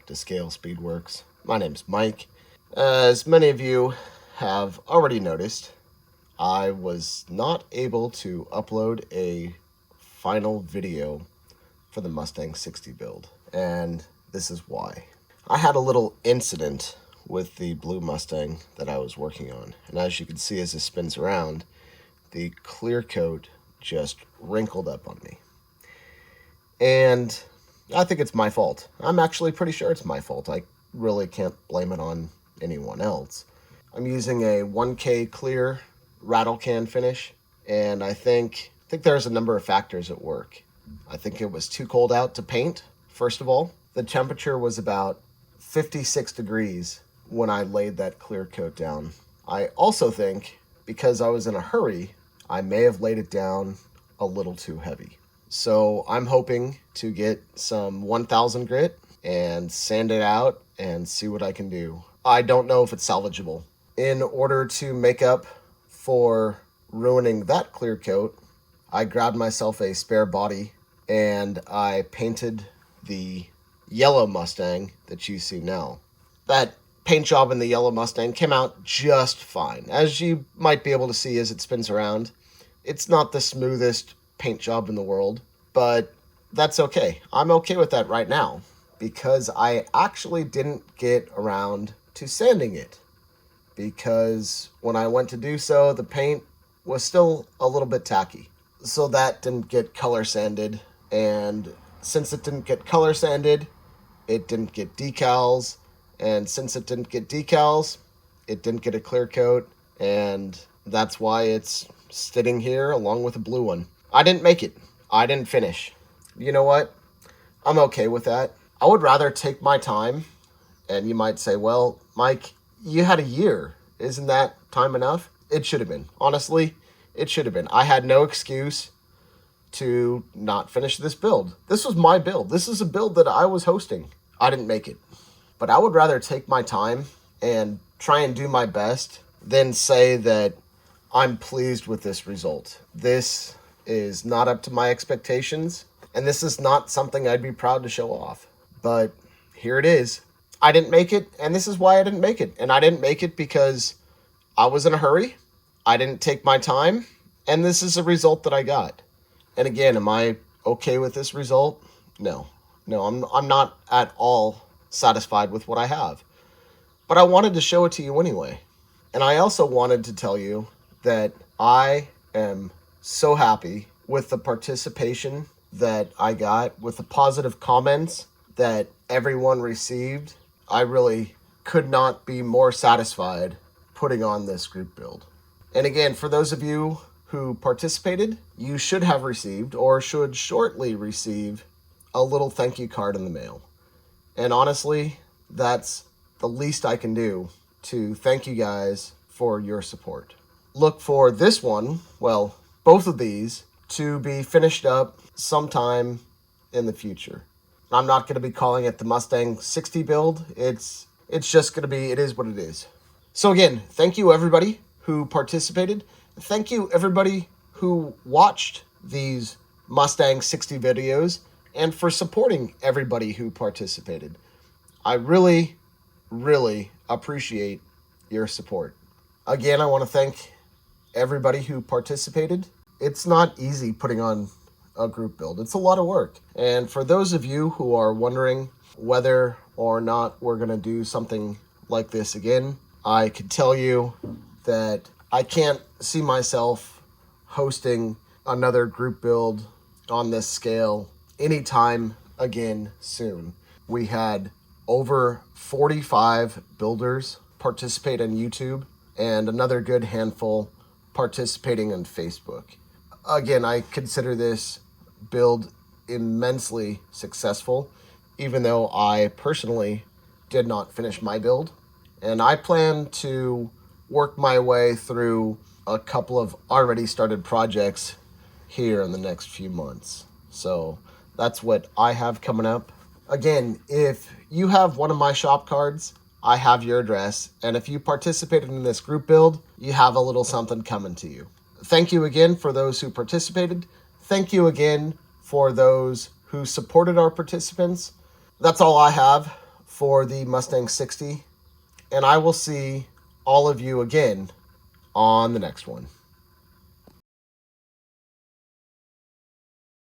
back to ScaleSpeedworks. My name's Mike. As many of you have already noticed, I was not able to upload a final video for the Mustang 60 build, and this is why. I had a little incident with the blue Mustang that I was working on, and as you can see as it spins around, the clear coat just wrinkled up on me. And I think it's my fault. I'm actually pretty sure it's my fault. I really can't blame it on anyone else. I'm using a 1K clear rattle can finish, and I think there's a number of factors at work. I think it was too cold out to paint, first of all. The temperature was about 56 degrees when I laid that clear coat down. I also think because I was in a hurry, I may have laid it down a little too heavy. So I'm hoping to get some 1000 grit and sand it out and see what I can do. I don't know if it's salvageable. In order to make up for ruining that clear coat, I grabbed myself a spare body and I painted the yellow Mustang that you see now. That paint job in the yellow Mustang came out just fine. As you might be able to see as it spins around, it's not the smoothest paint job in the world, but that's okay. I'm okay with that right now because I actually didn't get around to sanding it, because when I went to do so, the paint was still a little bit tacky. So that didn't get color sanded, and since it didn't get color sanded, it didn't get decals, and since it didn't get decals, it didn't get a clear coat, and that's why it's sitting here along with a blue one. I didn't make it. I didn't finish. You know what? I'm okay with that. I would rather take my time, and you might say, well, Mike, you had a year. Isn't that time enough? It should have been. Honestly, it should have been. I had no excuse to not finish this build. This was my build. This is a build that I was hosting. I didn't make it. But I would rather take my time and try and do my best than say that I'm pleased with this result. This is not up to my expectations, and this is not something I'd be proud to show off. But here it is. I didn't make it, and this is why I didn't make it. And I didn't make it because I was in a hurry. I didn't take my time, and this is a result that I got. And again, am I okay with this result? No, I'm not at all satisfied with what I have. But I wanted to show it to you anyway. And I also wanted to tell you that I am so happy with the participation that I got, with the positive comments that everyone received. I really could not be more satisfied putting on this group build. And again, for those of you who participated, you should have received or should shortly receive a little thank you card in the mail. And honestly, that's the least I can do to thank you guys for your support. Look for this one, well, both of these, to be finished up sometime in the future. I'm not going to be calling it the Mustang 60 build. It's just going to be, it is what it is. So again, thank you everybody who participated. Thank you everybody who watched these Mustang 60 videos and for supporting everybody who participated. I really, really appreciate your support. Again, I want to thank everybody who participated. It's not easy putting on a group build. It's a lot of work. And for those of you who are wondering whether or not we're going to do something like this again, I can tell you that I can't see myself hosting another group build on this scale anytime again soon. We had over 45 builders participate on YouTube and another good handful participating on Facebook. Again, I consider this build immensely successful, even though I personally did not finish my build. And I plan to work my way through a couple of already started projects here in the next few months. So that's what I have coming up. Again, if you have one of my shop cards, I have your address. And if you participated in this group build, you have a little something coming to you. Thank you again for those who participated. Thank you again for those who supported our participants. That's all I have for the Mustang 60, and I will see all of you again on the next one.